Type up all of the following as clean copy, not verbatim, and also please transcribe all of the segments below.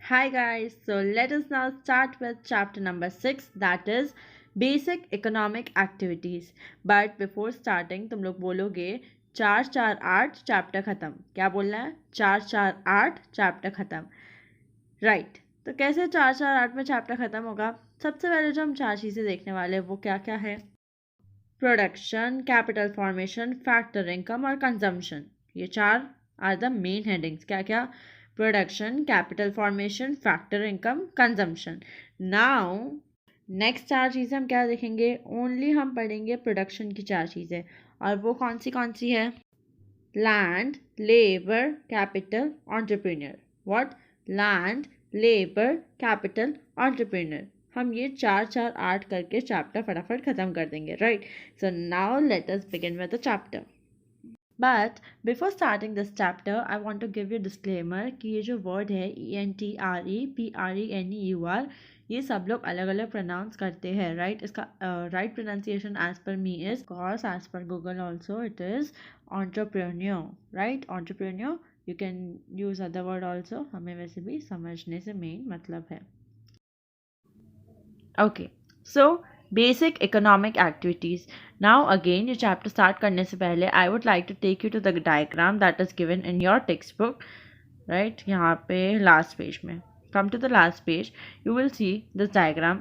Hi guys, so let us now start with chapter number 6, that is basic economic activities. But before starting तुम लोग बोलोगे 4 4 8 chapter खत्म. क्या बोलना है? 4 4 8 चैप्टर खत्म. राइट. तो कैसे 4 4 8 में चैप्टर खत्म होगा? सबसे पहले जो हम चार चीज़ें देखने वाले हैं वो क्या क्या है? Production, capital formation, factor income और कंजम्पशन. ये चार आर द मेन हेडिंग्स. क्या क्या? Production, capital formation, factor income, consumption. Now next चार चीज़ें हम क्या देखेंगे? ओनली हम पढ़ेंगे प्रोडक्शन की चार चीज़ें. और वो कौन सी है? Land, labour, capital, entrepreneur. What? Land, labour, capital, entrepreneur. हम ये 4 4 8 करके चैप्टर फटाफट ख़त्म कर देंगे. Right. So now let us begin with the chapter. But before starting this chapter I want to give you disclaimer कि ये जो वर्ड है ENTREPRENEUR, ये सब लोग अलग अलग प्रोनाउंस करते हैं. राइट. इसका right pronunciation as per me is course, as per Google also it is entrepreneur. Right. Entrepreneur. You can use other word also. हमें वैसे भी समझने से मेन मतलब है. Okay. So basic economic activities. Now again ये chapter start करने से पहले I would like to take you to the diagram that is given in your text book. Right. यहाँ पे लास्ट पेज में. Come to the last page. You will see this diagram.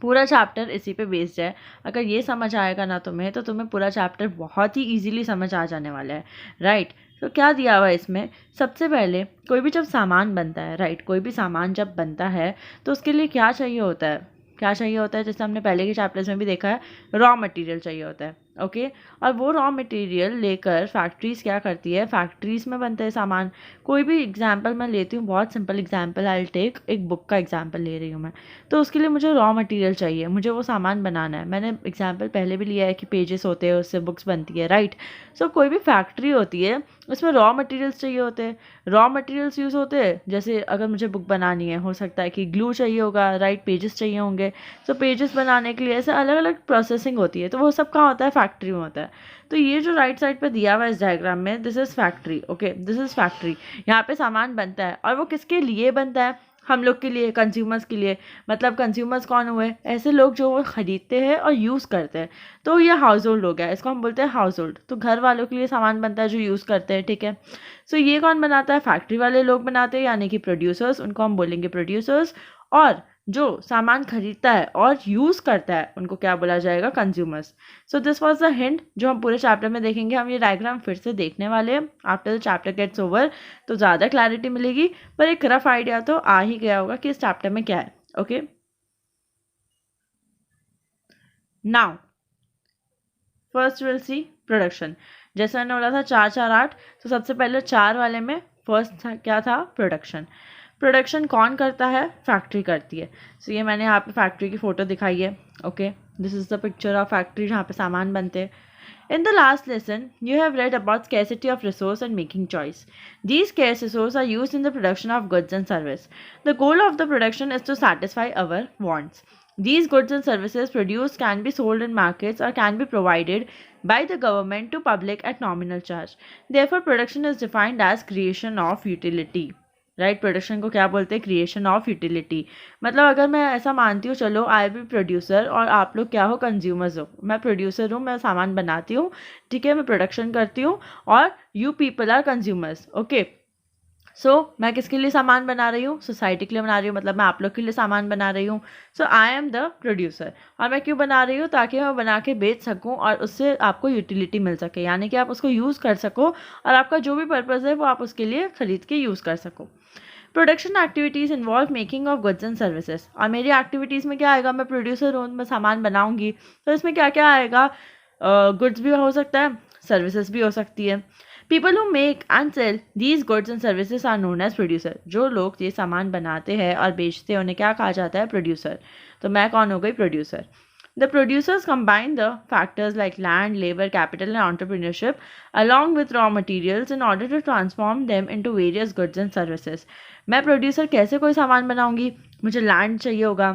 पूरा chapter इसी पे based है. अगर ये समझ आएगा ना तुम्हें, तो तुम्हें पूरा चैप्टर बहुत ही ईजिली समझ आ जाने वाला है. राइट. तो क्या दिया हुआ है इसमें? सबसे पहले कोई भी जब सामान बनता है, राइट, कोई भी सामान जब बनता है तो उसके लिए क्या चाहिए होता है? क्या चाहिए होता है? जैसे हमने पहले के चैप्टर्स में भी देखा है, रॉ मटेरियल चाहिए होता है. ओके. और वो रॉ मटेरियल लेकर फैक्ट्रीज़ क्या करती है? फैक्ट्रीज़ में बनते हैं सामान. कोई भी एग्जांपल मैं लेती हूँ, बहुत simple example. I will take एक बुक का एग्जांपल ले रही हूँ मैं. तो उसके लिए मुझे रॉ मटेरियल चाहिए, मुझे वो सामान बनाना है. मैंने एग्जांपल पहले भी लिया है कि पेजेस होते हैं, उससे बुक्स बनती है. राइट. सो कोई भी फैक्ट्री होती है, उसमें रॉ मटेरियल्स चाहिए होते हैं. रॉ मटेरियल्स यूज़ होते हैं. जैसे अगर मुझे बुक बनानी है, हो सकता है कि ग्लू चाहिए होगा, राइट, पेजेस चाहिए होंगे. सो पेजेस बनाने के लिए ऐसे अलग अलग प्रोसेसिंग होती है. तो वो सब कहाँ होता है? फैक्ट्री में होता है. तो ये जो राइट साइड पे दिया हुआ है इस डायग्राम में, this is factory. Okay. This is factory. यहाँ पे सामान बनता है. और वो किसके लिए बनता है? हम लोग के लिए, कंज्यूमर्स के लिए. मतलब कंज्यूमर्स कौन हुए? ऐसे लोग जो वो ख़रीदते हैं और यूज़ करते हैं. तो ये हाउस होल्ड हो गया. इसको हम बोलते हैं हाउस होल्ड. तो घर वालों के लिए सामान बनता है जो यूज़ करते हैं. ठीक है. सो ये कौन बनाता है? फैक्ट्री वाले लोग बनाते हैं, यानी कि प्रोड्यूसर्स. उनको हम बोलेंगे प्रोड्यूसर्स. और जो सामान खरीदता है और यूज़ करता है, उनको क्या बोला जाएगा? Consumers. So this was the hint जो हम पूरे चैप्टर में देखेंगे. हम ये डायग्राम फिर से देखने वाले हैं after the chapter gets over, तो ज़्यादा क्लैरिटी मिलेगी. पर एक रफ आइडिया तो आ ही गया होगा कि इस चैप्टर में क्या है. Okay. Now first will see production. जैसे मैंने बोला था 4 4 8, तो सबसे पहले 4 वाले में फर्स्ट क्या था? प्रोडक्शन. प्रोडक्शन कौन करता है? फैक्ट्री करती है. सो ये मैंने यहाँ पे फैक्ट्री की फ़ोटो दिखाई है. Okay. This is the picture of factory जहाँ पे सामान बनते हैं. In the last lesson, you have read about scarcity of resource and making choice. These scarce resources are used in the production of goods and service. The goal of the production is to satisfy our wants. These goods and services produced can be sold in markets or can be provided by the government to public at nominal charge. Therefore, production is defined as creation of utility. Right. Production को क्या बोलते हैं? Creation of utility. मतलब अगर मैं ऐसा मानती हूँ, चलो आई बी प्रोड्यूसर और आप लोग क्या हो? कंज्यूमर्स हो. मैं प्रोड्यूसर हूँ, मैं सामान बनाती हूँ, ठीक है, मैं प्रोडक्शन करती हूँ, और you people are consumers. Okay. So मैं किसके लिए सामान बना रही हूँ? सोसाइटी के लिए बना रही हूँ. मतलब मैं आप लोग के लिए सामान बना रही हूँ. सो आई एम द प्रोड्यूसर. और मैं क्यों बना रही हूँ? ताकि मैं बना के बेच सकूँ और उससे आपको यूटिलिटी मिल सके, यानी कि आप उसको यूज़ कर सको और आपका जो भी पर्पज़ है वो आप उसके लिए ख़रीद के यूज़ कर सको. Production activities involve making of goods and services. और मेरी एक्टिविटीज़ में क्या आएगा? मैं प्रोड्यूसर हूँ, मैं सामान बनाऊँगी, तो इसमें क्या क्या आएगा? गुड्स भी हो सकता है, सर्विसेज भी हो सकती है. People who make and sell these goods and services are known as producer. जो लोग ये सामान बनाते हैं और बेचते हैं, उन्हें क्या कहा जाता है? प्रोड्यूसर. तो मैं कौन हो गई? Producer. The producers combine the factors like land, labor, capital, and entrepreneurship along with raw materials in order to transform them into various goods and services. मैं प्रोड्यूसर कैसे कोई सामान बनाऊंगी? मुझे लैंड चाहिए होगा,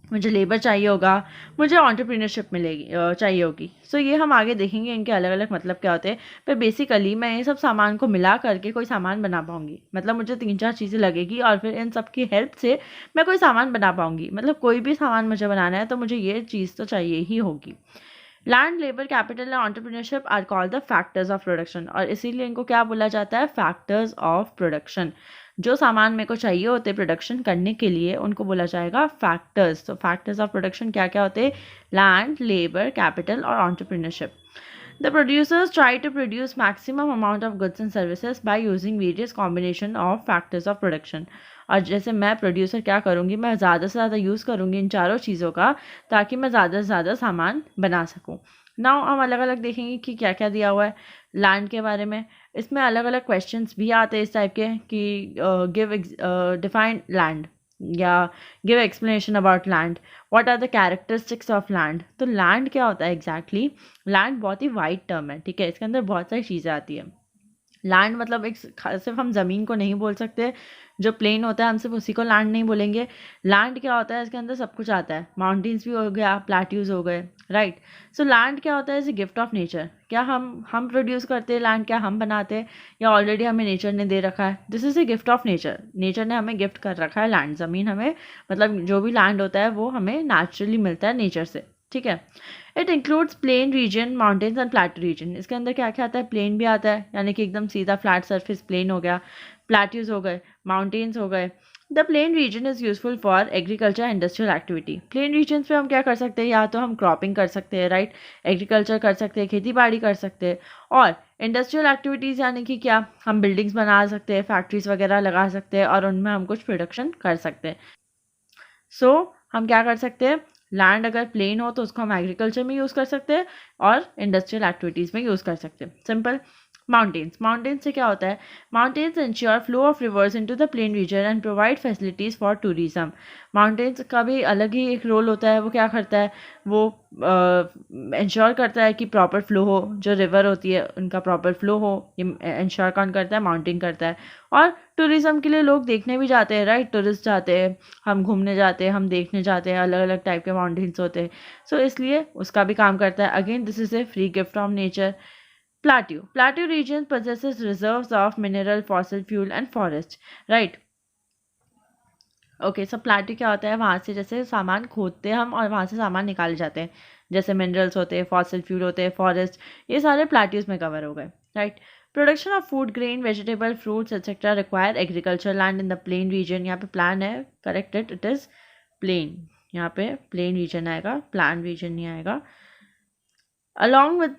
मुझे लेबर चाहिए होगा, मुझे एंटरप्रेन्योरशिप मिलेगी चाहिए होगी। सो ये हम आगे देखेंगे इनके अलग अलग मतलब क्या होते हैं। पर बेसिकली मैं ये सब सामान को मिला करके कोई सामान बना पाऊंगी, मतलब मुझे 3-4 चीज़ें लगेगी और फिर इन सब की हेल्प से मैं कोई सामान बना पाऊंगी। मतलब कोई भी सामान मुझे बनाना है तो मुझे ये चीज़ तो चाहिए ही होगी। Land, labour, capital and entrepreneurship are called the factors of production, और इसीलिए इनको क्या बोला जाता है, फैक्टर्स ऑफ प्रोडक्शन। जो सामान मेरे को चाहिए होते प्रोडक्शन करने के लिए उनको बोला जाएगा फैक्टर्स। तो फैक्टर्स ऑफ प्रोडक्शन क्या क्या होते हैं, लैंड, लेबर, कैपिटल और entrepreneurship. The producers try to produce maximum amount of goods and services by using various combination of factors of production। और जैसे मैं प्रोड्यूसर क्या करूँगी, मैं ज़्यादा से ज़्यादा यूज़ करूँगी इन चारों चीज़ों का ताकि मैं ज़्यादा से ज़्यादा सामान बना सकूँ। नाउ हम अलग अलग देखेंगे कि क्या क्या दिया हुआ है लैंड के बारे में। इसमें अलग अलग क्वेश्चंस भी आते हैं इस टाइप के कि गिव डिफाइन लैंड या give explanation about land, what are the characteristics of land. तो लैंड क्या होता है एग्जैक्टली, लैंड बहुत ही वाइड टर्म है, ठीक है, इसके अंदर बहुत सारी चीज़ें आती है। लैंड मतलब एक सिर्फ हम ज़मीन को नहीं बोल सकते, जो प्लेन होता है हम सिर्फ उसी को लैंड नहीं बोलेंगे। लैंड क्या होता है, इसके अंदर सब कुछ आता है, माउंटेन्स भी हो गया, प्लेट्यूज हो गए, राइट। सो लैंड क्या होता है, is a gift of nature. क्या हम प्रोड्यूस करते हैं लैंड, क्या हम बनाते हैं, या ऑलरेडी हमें नेचर ने दे रखा है। This is a gift of nature, nature ने हमें गिफ्ट कर रखा है लैंड, ज़मीन हमें, मतलब जो भी लैंड होता है वो हमें नेचुरली मिलता है नेचर से, ठीक है। It includes plain region, mountains and flat region. इसके अंदर क्या क्या आता है, प्लेन भी आता है यानी कि एकदम सीधा फ्लैट सरफेस प्लेन हो गया, प्लेट्यूज हो गए, माउंटेन्स हो गए। The plain region is useful for agriculture industrial activity. Plain region पे हम क्या कर सकते हैं, या तो हम क्रॉपिंग कर सकते हैं, राइट, एग्रीकल्चर कर सकते हैं, खेती बाड़ी कर सकते हैं, और इंडस्ट्रियल एक्टिविटीज़ यानी कि क्या, हम बिल्डिंग्स बना सकते हैं, फैक्ट्रीज वगैरह लगा सकते हैं और उनमें हम कुछ प्रोडक्शन कर सकते हैं। सो हम क्या कर सकते हैं, लैंड अगर प्लेन हो तो उसको हम एग्रीकल्चर में यूज़ कर सकते हैं और इंडस्ट्रियल एक्टिविटीज़ में यूज़ कर सकते हैं। सिंपल। माउंटेन्स, माउंटेन्स से क्या होता है, mountains ensure flow of reverse into the plain region and provide facilities for tourism. Mountains का भी अलग ही एक रोल होता है, वो क्या करता है, वो इंश्योर करता है कि प्रॉपर फ्लो हो, जो रिवर होती है उनका प्रॉपर फ्लो हो, ये इंश्योर कौन करता है, माउंटेन करता है। और टूरिज्म के लिए लोग देखने भी जाते हैं, राइट, टूरिस्ट जाते हैं, हम घूमने जाते हैं, हम देखने जाते हैं, अलग अलग टाइप के माउंटेन्स होते हैं। सो इसलिए उसका भी काम करता है। Again this is a free gift from nature. Plateau. Plateau region possesses reserves of mineral, fossil fuel and forest. Right. Okay, सब प्लाटू क्या होता है, वहाँ से जैसे सामान खोदते हैं हम और वहाँ से सामान निकाले जाते हैं, जैसे मिनरल्स होते हैं, फॉसिल फ्यूल होते हैं, फॉरेस्ट, ये सारे प्लाट्यूज में कवर हो गए, right. Production of food, grain, vegetable, fruits etcetera require agriculture land in the plain region. यहाँ पे प्लान है, करेक्टेड, इट इज़ प्लेन, यहाँ पे प्लेन रीजन आएगा, प्लान रीजन नहीं आएगा। Along with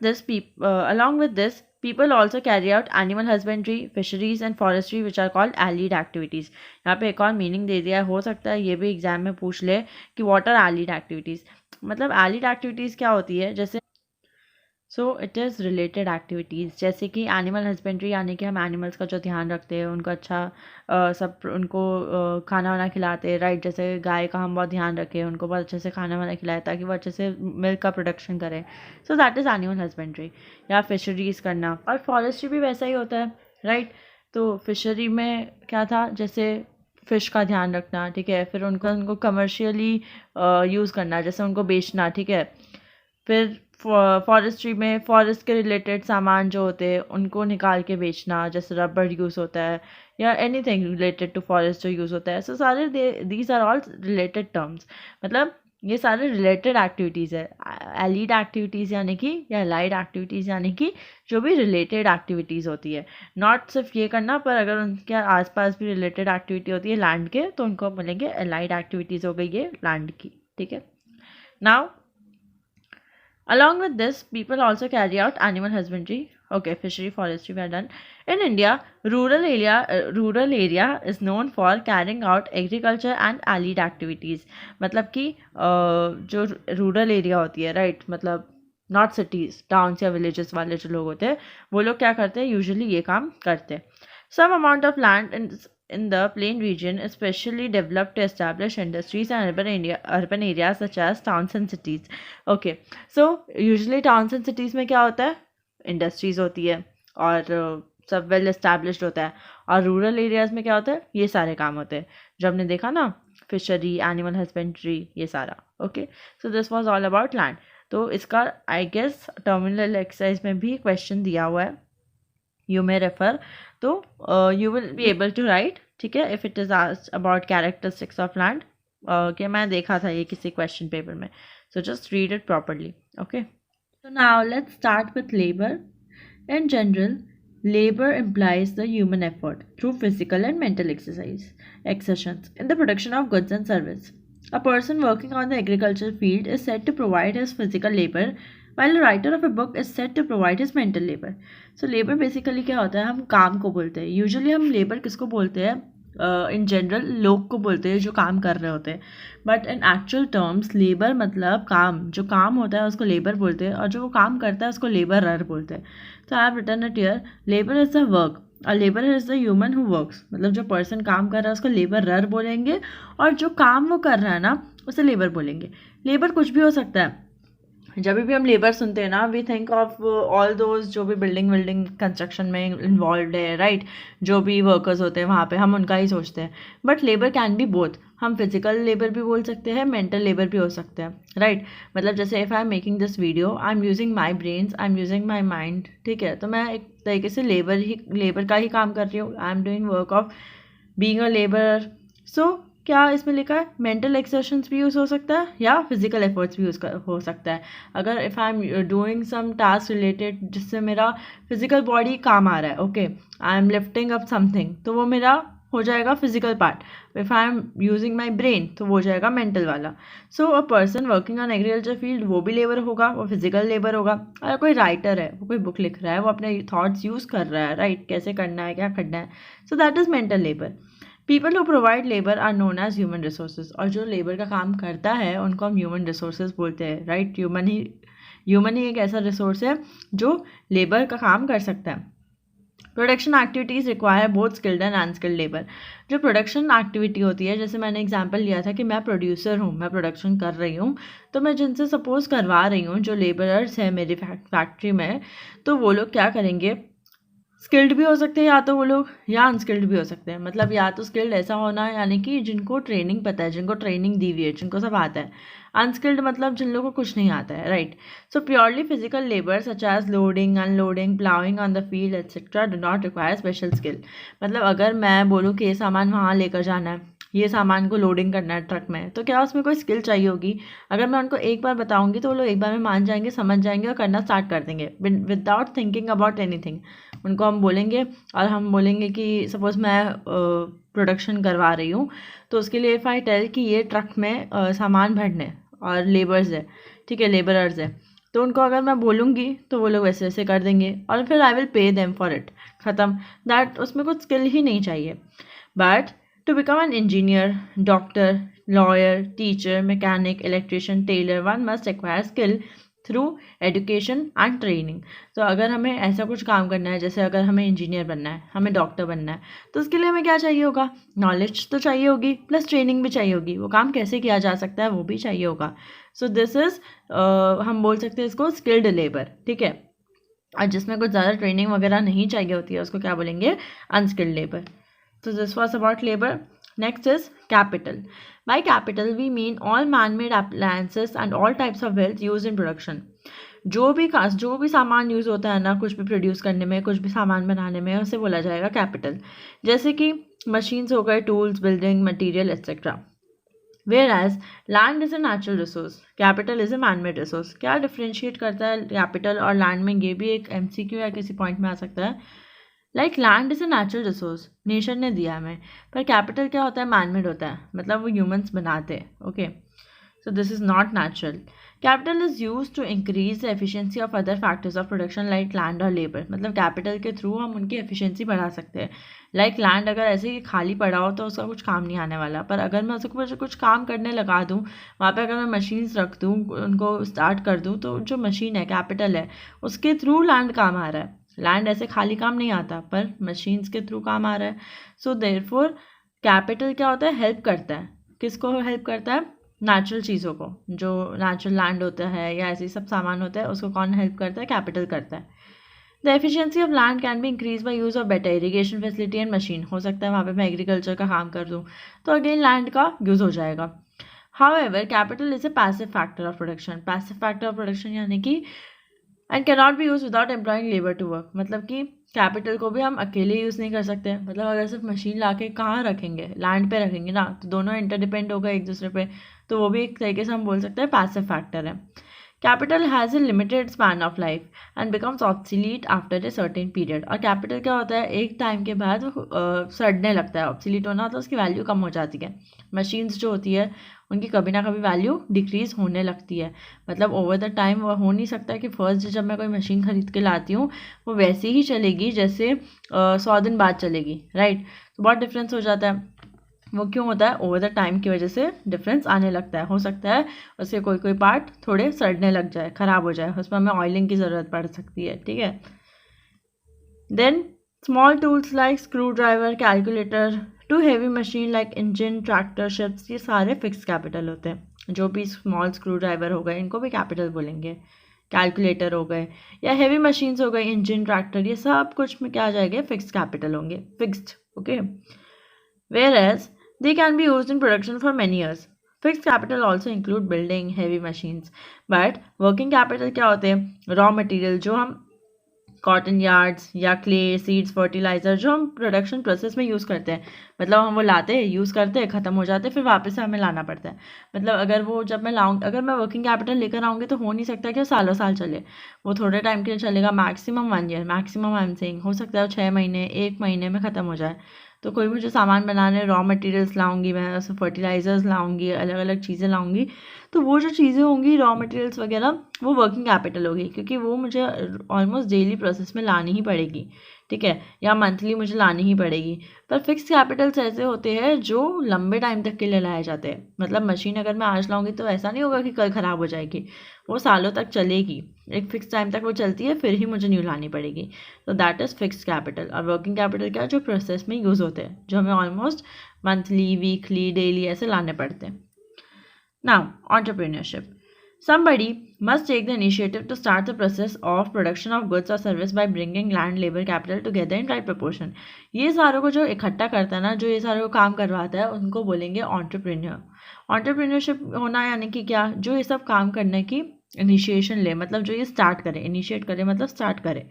this, people also carry out animal husbandry, fisheries and forestry which are called allied activities. यहाँ पे एक और मीनिंग दे दिया है, हो सकता है ये भी एग्जाम में पूछ ले कि what are allied activities। मतलब allied activities क्या होती है, जैसे so it is related activities, जैसे कि एनिमल हस्बेंड्री यानी कि हम एनिमल्स का जो ध्यान रखते हैं, उनको अच्छा सब उनको खाना वाना खिलाते हैं, राइट। जैसे गाय का हम बहुत ध्यान रखें, उनको बहुत अच्छे से खाना वाना खिलाए ताकि वो अच्छे से मिल्क का प्रोडक्शन करें। सो दैट इज़ एनिमल हस्बेंड्री। या फिशरीज़ करना, और फॉरेस्ट्री भी वैसा ही होता है, राइट। तो फिशरी में क्या था, जैसे फ़िश का ध्यान रखना, ठीक है, फिर उनको कमर्शियली यूज़ करना, जैसे उनको बेचना, ठीक है। फिर फॉरेस्ट्री में फॉरेस्ट के रिलेटेड सामान जो होते हैं उनको निकाल के बेचना, जैसे रबर यूज़ होता है या एनीथिंग रिलेटेड टू फॉरेस्ट जो यूज़ होता है। सो सारे these are all related terms, मतलब ये सारे रिलेटेड एक्टिविटीज़ है। एलिड एक्टिविटीज़ यानी कि, या एलाइड एक्टिविटीज़ यानी कि जो भी रिलेटेड एक्टिविटीज़ होती है, नॉट सिर्फ ये करना, पर अगर उनके आसपास भी रिलेटेड एक्टिविटी होती है लैंड के तो उनको बोलेंगे एलाइड एक्टिविटीज़ हो गई ये लैंड की, ठीक है। Now along with this, people also carry out animal husbandry. Okay, fishery, forestry, we are done. In India, rural area is known for carrying out agriculture and allied activities. मतलब कि जो rural area होती है, right, मतलब not cities, towns या villages वाले जो लोग होते हैं वो लोग क्या करते हैं, यूजुअली ये काम करते हैं। Some amount of land in the plain region is specially developed to establish industries and urban areas such as towns and cities. Okay, so usually towns and cities में क्या होता है, इंडस्ट्रीज होती है और सब वेल एस्टैब्लिश्ड होता है, और रूरल एरियाज में क्या होता है, ये सारे काम होते हैं। जो हमने देखा ना फिशरी, एनिमल हस्बेंड्री, ये सारा। Okay, so this was all about land. तो इसका आई गेस टर्मिनल एक्सरसाइज में भी क्वेश्चन दिया हुआ है, यू मे रेफर, तो you will be able to write, ठीक है, if it is asked about characteristics of land, कि मैं देखा था ये किसी क्वेश्चन पेपर में, so just read it properly. Okay, so now let's start with labor. In general, labor implies the human effort through physical and mental exertions in the production of goods and service. A person working on the agricultural field is said to provide his physical labor, while a writer of a book is said to provide his mental labor. So labor basically क्या होता है, हम काम को बोलते हैं। Usually हम labour किसको बोलते हैं, इन जनरल लोग को बोलते हैं जो काम कर रहे होते हैं, but in actual terms labour मतलब काम, जो काम होता है उसको लेबर बोलते हैं, और जो वो काम करता है उसको लेबरर बोलते हैं। तो I have written it here, labour is the work और labour is the human who works, मतलब जो पर्सन काम कर रहा है उसको लेबरर बोलेंगे, और जो काम वो कर रहा है ना उसे लेबर बोलेंगे। लेबर कुछ भी हो सकता है। जब भी हम लेबर सुनते हैं ना, we think of all those जो भी बिल्डिंग कंस्ट्रक्शन में इन्वॉल्व है, राइट, जो भी वर्कर्स होते हैं वहाँ पे, हम उनका ही सोचते हैं। But labour can be both, हम फिजिकल लेबर भी बोल सकते हैं, मेंटल लेबर भी हो सकते हैं, राइट। मतलब जैसे if I am making this video, I am using my brains, I am using my mind, ठीक है, तो मैं एक तरीके से लेबर का ही काम कर रही हूँ, I am doing work of being a labour. So क्या इसमें लिखा है, मेंटल एक्सर्शंस भी यूज़ हो सकता है या फिजिकल एफर्ट्स भी यूज़ हो सकता है। अगर if I am doing some task related जिससे मेरा फिजिकल बॉडी काम आ रहा है, okay, I am lifting up something, तो वो मेरा हो जाएगा physical part. If I am using my brain तो वो हो जाएगा मेंटल वाला। So a person working on agriculture field वो भी लेबर होगा, वो फिजिकल लेबर होगा। अगर कोई राइटर है, वो कोई बुक लिख रहा है, वो अपने थॉट्स यूज़ कर रहा है, राइट, कैसे करना है, क्या करना है, so that is mental labour. People who provide labour are known as human resources, और जो लेबर का काम करता है उनको हम ह्यूमन रिसोर्सेज बोलते हैं, राइट। ह्यूमन ही एक ऐसा रिसोर्स है जो लेबर का काम कर सकता है। Production activities require both skilled and unskilled labour. जो प्रोडक्शन एक्टिविटी होती है, जैसे मैंने एग्जांपल लिया था कि मैं प्रोड्यूसर हूँ, मैं प्रोडक्शन कर रही हूँ, तो मैं जिनसे सपोज करवा रही हूँ, जो लेबरर्स है मेरी फैक्ट्री में, तो वो लोग क्या करेंगे, स्किल्ड भी हो सकते हैं या तो वो लोग, या अनस्किल्ड भी हो सकते हैं। मतलब या तो स्किल्ड ऐसा होना है यानी कि जिनको ट्रेनिंग पता है, जिनको ट्रेनिंग दी हुई है, जिनको सब आता है। अनस्किल्ड मतलब जिन लोगों को कुछ नहीं आता है, right. So purely physical labour such as loading, unloading, ploughing on the field etcetera do not require special skill. मतलब अगर मैं बोलूँ कि ये सामान वहाँ लेकर जाना है, ये सामान को लोडिंग करना है ट्रक में, तो क्या उसमें कोई स्किल चाहिए होगी? अगर मैं उनको एक बार बताऊंगी तो वो लोग एक बार में मान जाएंगे, समझ जाएंगे और करना स्टार्ट कर देंगे विदाउट थिंकिंग अबाउट एनीथिंग। उनको हम बोलेंगे और हम बोलेंगे कि सपोज मैं प्रोडक्शन करवा रही हूँ, तो उसके लिए इफ़ आई टेल कि ये ट्रक में सामान भरने और लेबर्स है, ठीक है, लेबरर्स है, तो उनको अगर मैं बोलूँगी तो वो लोग वैसे वैसे कर देंगे और फिर I will pay them for it, ख़त्म। दैट उसमें कुछ स्किल ही नहीं चाहिए। But to become an engineer, doctor, lawyer, teacher, mechanic, electrician, tailor, one must acquire skill through education and training. तो अगर हमें ऐसा कुछ काम करना है, जैसे अगर हमें इंजीनियर बनना है, हमें डॉक्टर बनना है, तो उसके लिए हमें क्या चाहिए होगा, नॉलेज तो चाहिए होगी, प्लस ट्रेनिंग भी चाहिए होगी, वो काम कैसे किया जा सकता है वो भी चाहिए होगा। सो दिस इज़ हम बोल सकते हैं इसको स्किल्ड लेबर, ठीक है। और जिसमें कुछ ज़्यादा ट्रेनिंग वगैरह नहीं चाहिए होती है उसको क्या बोलेंगे, unskilled labour. So this was about labor. Next is capital. By capital we mean all man-made appliances and all types of wealth used in production. जो भी सामान यूज़ होता है ना, कुछ भी प्रोड्यूस करने में, कुछ भी सामान बनाने में, उसे बोला जाएगा कैपिटल। जैसे कि मशीन्स हो गए, tools, building material etcetera. Whereas land is a natural resource, capital is a man-made resource. क्या डिफ्रेंशिएट करता है कैपिटल और लैंड में, ये भी एक MCQ या किसी पॉइंट में आ सकता है। Like land is a natural resource, nature ने दिया हमें, पर कैपिटल क्या होता है, मैनमेड होता है, मतलब वो ह्यूमंस बनाते हैं, okay. So this is not natural. Capital is use to increase the efficiency of other factors of production like land और लेबर। मतलब कैपिटल के थ्रू हम उनकी एफिशिएंसी बढ़ा सकते हैं। लाइक लैंड अगर ऐसे ही खाली पड़ा हो तो उसका कुछ काम नहीं आने वाला, पर अगर मैं उसको कुछ काम करने लगा दूँ, वहाँ पे अगर मैं मशीन्स रख दूँ, उनको स्टार्ट कर दूँ, तो जो मशीन है, कैपिटल है, उसके थ्रू लैंड काम आ रहा है। लैंड ऐसे खाली काम नहीं आता, पर मशीन्स के थ्रू काम आ रहा है। सो देयरफॉर कैपिटल क्या होता है, हेल्प करता है। किसको हेल्प करता है, नेचुरल चीज़ों को, जो नेचुरल लैंड होता है या ऐसे सब सामान होता है, उसको कौन हेल्प करता है, कैपिटल करता है। The efficiency of land can be increase by use of better irrigation facility and machine. हो सकता है वहाँ पे मैं एग्रीकल्चर का काम कर दूँ तो अगेन लैंड का यूज़ हो जाएगा. However, capital is a passive factor of production. Passive factor of production यानी कि and cannot be used without employing labor to work. मतलब कि कैपिटल को भी हम अकेले यूज़ नहीं कर सकते. मतलब अगर सिर्फ मशीन ला के कहाँ रखेंगे, लैंड पे रखेंगे ना, तो दोनों इंटरडिपेंड होगा एक दूसरे पे, तो वो भी एक तरीके से हम बोल सकते हैं पैसिव फैक्टर है. Capital has a limited span of life and becomes obsolete after a certain period. और कैपिटल क्या होता है, एक टाइम के बाद वो सड़ने लगता है. ऑब्सोलीट होना तो उसकी वैल्यू कम हो जाती है. मशीन्स जो होती है उनकी कभी ना कभी वैल्यू डिक्रीज़ होने लगती है. मतलब ओवर द टाइम वो हो नहीं सकता कि फर्स्ट जब मैं कोई मशीन खरीद के लाती हूँ वो वैसे ही चलेगी जैसे 100 दिन बाद चलेगी, राइट. तो बहुत डिफरेंस हो जाता है. वो क्यों होता है, ओवर द टाइम की वजह से डिफरेंस आने लगता है. हो सकता है उसके कोई कोई पार्ट थोड़े सड़ने लग जाए, ख़राब हो जाए, उसमें हमें ऑयलिंग की ज़रूरत पड़ सकती है, ठीक है. Then small tools like screwdriver, calculator, to heavy machine like engine, tractor, ships, ये सारे फिक्स कैपिटल होते हैं. जो भी स्मॉल स्क्रू ड्राइवर हो गए इनको भी कैपिटल बोलेंगे. कैलकुलेटर हो गए या हैवी मशीन्स हो गए, इंजन, ट्रैक्टर, ये सब कुछ में क्या आ जाएंगे, फिक्स्ड कैपिटल होंगे, fixed. Okay. Whereas they can be used in production for many years. Fixed capital also include building heavy machines. But working capital क्या होते हैं, रॉ मटेरियल जो हम कॉटन यार्ड्स या क्ले, सीड्स, फर्टिलाइज़र जो हम production process में use करते हैं. मतलब हम वो लाते हैं, यूज़ करते हैं, ख़त्म हो जाते हैं, फिर वापस से हमें लाना पड़ता है. मतलब अगर वो जब मैं लाऊँ, अगर मैं वर्किंग कैपिटल लेकर आऊँगी तो हो नहीं सकता कि वो सालों साल चले. वो थोड़े टाइम के लिए चलेगा, maximum 1 year, maximum I am saying. हो सकता है 6 महीने, 1 महीने में ख़त्म हो जाए. तो कोई मुझे सामान बनाने, रॉ मटेरियल्स लाऊंगी मैं, उसमें फर्टिलाइज़र्स लाऊंगी, अलग अलग चीज़ें लाऊंगी, तो वो जो चीज़ें होंगी, रॉ मटेरियल्स वगैरह, वो वर्किंग कैपिटल होगी, क्योंकि वो मुझे ऑलमोस्ट डेली प्रोसेस में लानी ही पड़ेगी, ठीक है, या मंथली मुझे लानी ही पड़ेगी. पर फिक्स कैपिटल्स ऐसे होते हैं जो लंबे टाइम तक के लिए लाए जाते हैं. मतलब मशीन अगर मैं आज लाऊंगी तो ऐसा नहीं होगा कि कल ख़राब हो जाएगी, वो सालों तक चलेगी. एक फिक्स टाइम तक वो चलती है, फिर ही मुझे न्यू लानी पड़ेगी. तो दैट इज़ फिक्स्ड कैपिटल. और वर्किंग कैपिटल क्या है, जो प्रोसेस में यूज़ होते हैं, जो हमें ऑलमोस्ट मंथली, वीकली, डेली ऐसे लाने पड़ते हैं. Now entrepreneurship. Somebody must take the initiative to start the process of production of goods or service by bringing land, labor, capital together in right proportion. ये सारों को जो इकट्ठा करता है ना, जो ये सारों को काम करवाता है, उनको बोलेंगे entrepreneur. Entrepreneurship होना यानी कि क्या, जो ये सब काम करने की इनिशिएशन ले, मतलब जो ये स्टार्ट करे, इनिशिएट करे मतलब स्टार्ट करे.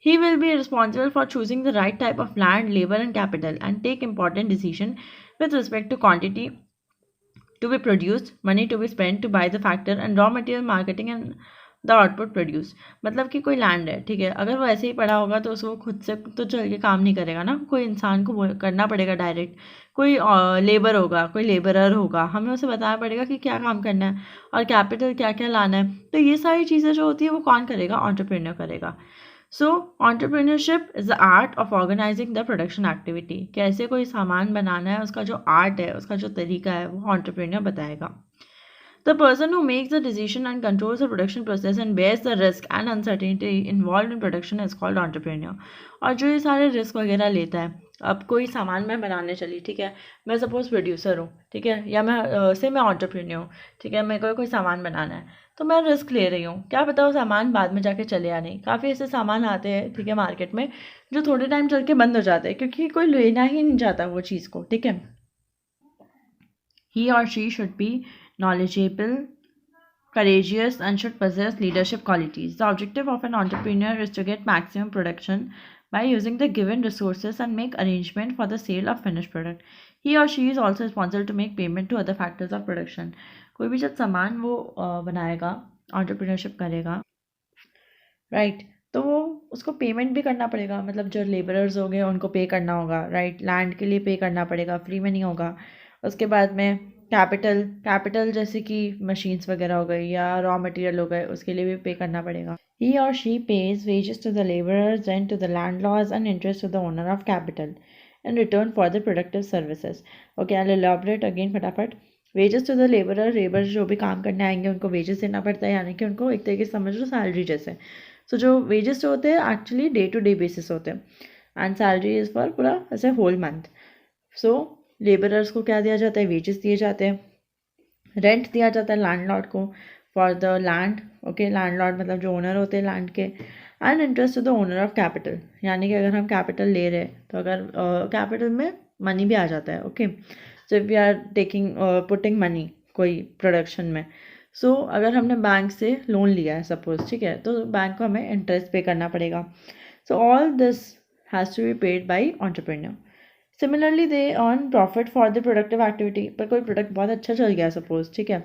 He will be responsible for choosing the right type of land, labor and capital and take important decision with respect to quantity to be produced, money to be spent to buy the factor and raw material marketing and the output produced. मतलब कि कोई land है, ठीक है, अगर वो ऐसे ही पड़ा होगा तो उसको खुद से तो चल के काम नहीं करेगा ना, कोई इंसान को करना पड़ेगा डायरेक्ट. कोई लेबर होगा, कोई लेबरर होगा, हमें उसे बताना पड़ेगा कि क्या काम करना है और कैपिटल क्या क्या लाना है. तो ये सारी चीज़ें जो होती है वो कौन करेगा, एंटरप्रेन्योर करेगा. So entrepreneurship is the art of organising the production activity. कैसे कोई सामान बनाना है, उसका जो आर्ट है, उसका जो तरीका है, वो एंटरप्रेन्योर बताएगा. The person who makes the decision and controls the production process and bears the risk and uncertainty involved in production is called entrepreneur. और जो ये सारे रिस्क वगैरह लेता है, अब कोई सामान मैं बनाने चली, ठीक है, मैं सपोज प्रोड्यूसर हूँ, ठीक है, या मैं एंटरप्रेन्योर हूँ, ठीक है, मेरे को कोई सामान बनाना है, तो मैं रिस्क ले रही हूँ. क्या पता वो सामान बाद में जाके चले या नहीं. काफ़ी ऐसे सामान आते हैं, ठीक है, मार्केट में, जो थोड़े टाइम चल के बंद हो जाते हैं क्योंकि कोई लेना ही नहीं चाहता वो चीज़ को, ठीक है. He or she should be knowledgeable, courageous, and should possess leadership qualities. The objective of an entrepreneur is to get maximum production by using the given resources and make arrangement for the sale of finished product. He or she is also responsible to make payment to other factors of production. कोई भी जब सामान वो बनाएगा, entrepreneurship करेगा, right, तो वो उसको पेमेंट भी करना पड़ेगा. मतलब जो लेबरर्स हो गए उनको पे करना होगा, राइट, लैंड के लिए पे करना पड़ेगा, फ्री में नहीं होगा. उसके बाद में कैपिटल जैसे कि मशीन्स वगैरह हो गई या रॉ मटेरियल हो गए, उसके लिए भी पे करना पड़ेगा. He or she pays wages to the laborers, rent to the landlords and interest to the owner of capital in return for the productive services. Okay, I'll elaborate again फटाफट. Wages to the labour जो भी काम करने आएंगे उनको wages देना पड़ता है, यानी कि उनको एक तरीके से समझ लो सैलरी जैसे. सो जो वेजेस जो होते हैं actually day to day basis होते हैं एंड सैलरी इज़ फॉर पूरा ऐसे होल मंथ. सो लेबरर्स को क्या दिया जाता है, वेजेस दिए जाते हैं. रेंट दिया जाता है लैंडलॉर्ड को for the land, okay, landlord मतलब जो ओनर होते हैं लैंड के, and interest to the owner of capital, यानी कि अगर हम कैपिटल ले रहे हैं तो अगर कैपिटल में मनी भी आ जाता है, okay, so if we are taking putting money कोई प्रोडक्शन में, सो अगर हमने बैंक से लोन लिया है सपोज, ठीक है, तो बैंक को हमें इंटरेस्ट पे करना पड़ेगा। So all this has to be paid by entrepreneur. Similarly they earn profit for the productive activity, पर कोई प्रोडक्ट बहुत अच्छा चल गया सपोज, ठीक है,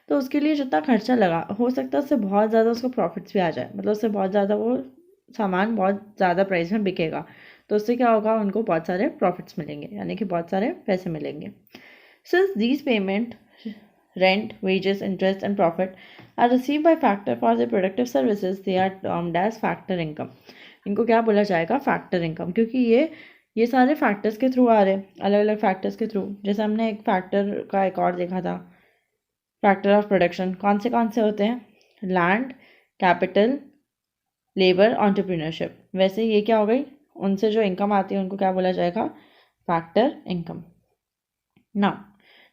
तो उसके लिए जितना खर्चा लगा हो सकता है उससे बहुत ज़्यादा उसको प्रॉफिट्स भी आ जाए, मतलब उससे बहुत ज़्यादा वो सामान बहुत ज़्यादा प्राइस में बिकेगा, तो उससे क्या होगा, उनको बहुत सारे प्रॉफिट्स मिलेंगे, यानी कि बहुत सारे पैसे मिलेंगे। Since these payment, rent, wages, interest and profit are received by factor for the productive services, they are termed as factor income। इनको क्या बोला जाएगा, फैक्टर इनकम, क्योंकि ये सारे फैक्टर्स के थ्रू आ रहे हैं, अलग अलग फैक्टर्स के थ्रू। जैसे हमने एक फैक्टर का एक और देखा था, फैक्टर ऑफ प्रोडक्शन कौन से होते हैं, लैंड, कैपिटल, लेबर, एंटरप्रेन्योरशिप। वैसे ये क्या हो गई, उनसे जो इनकम आती है उनको क्या बोला जाएगा, factor income. Now